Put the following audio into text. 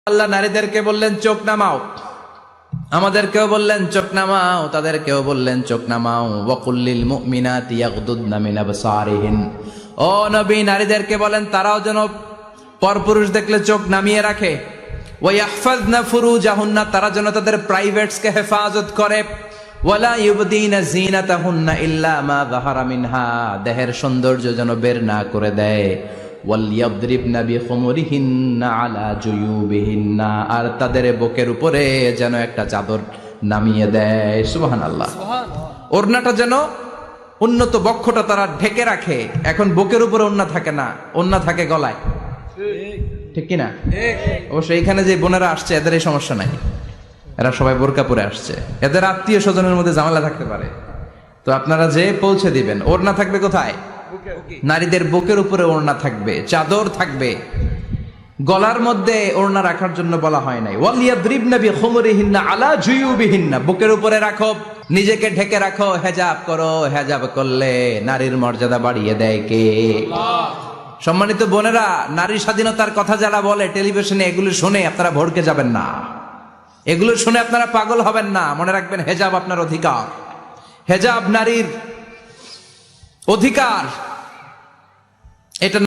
আল্লাহ নারীদেরকে বললেন চোখ নামাও, আমাদেরকেও বললেন চোখ নামাও, তাদেরকেও বললেন চোখ নামাও। ওয়াকুল্লিল মুমিনাতি ইয়াগদুদনা মিন আবসারিহিন, ও নবী নারীদেরকে বলেন তারাও যেন পরপুরুষ দেখলে চোখ নামিয়ে রাখে। ওয়া ইয়াহফাজনা ফুরুজাহুন্না, তারা যেন তাদের প্রাইভেটসকে হেফাজত করে। ওয়ালা ইউবদিনা যিনাতাহুন্না ইল্লা মা যাহারা মিনহা, দেহের সৌন্দর্য যেন বের না করে দেয়। ওয়ালিয়াদরিবনা বিখুমুরিহিন্না আলা জুয়ুবিহিন্না, আর তাদের বুকের উপরে যেন একটা চাদর নামিয়ে দেয়। সুবহানাল্লাহ। ওড়নাটা যেন উন্নত বক্ষটা তারা ঢেকে রাখে। এখন বুকের উপরে ওড়না থাকে না, ওড়না থাকে গলায়, ঠিক কিনা? অবশ্য এইখানে যে বোনেরা আসছে এদের এই সমস্যা নাই, এরা সবাই বোরকা পরে আসছে, এদের আত্মীয় স্বজনের মধ্যে ঝামেলা থাকতে পারে। তো আপনারা যে পৌঁছে দিবেন, ওড়না থাকবে কোথায়? নারীদের বুকের উপরে ওড়না থাকবে, চাদর থাকবে, গলার মধ্যে ওড়না রাখার জন্য বলা হয় নাই। ওয়ালিয়াদরিবনা বিখুমুরিহিন্না আলা জুয়ুবিহিন্না, বুকের উপরে রাখো, নিজেকে ঢেকে রাখো, হেজাব করো। হেজাব করলে নারীর মর্যাদা বাড়িয়ে দেয় কে? সম্মানিত বোনেরা, নারী স্বাধীনতার কথা যারা বলে টেলিভিশনে, এগুলো শুনে আপনারা ভড়কে যাবেন না, এগুলো শুনে আপনারা পাগল হবেন না। মনে রাখবেন হেজাব আপনার অধিকার, হেজাব নারীর অধিকার। এটা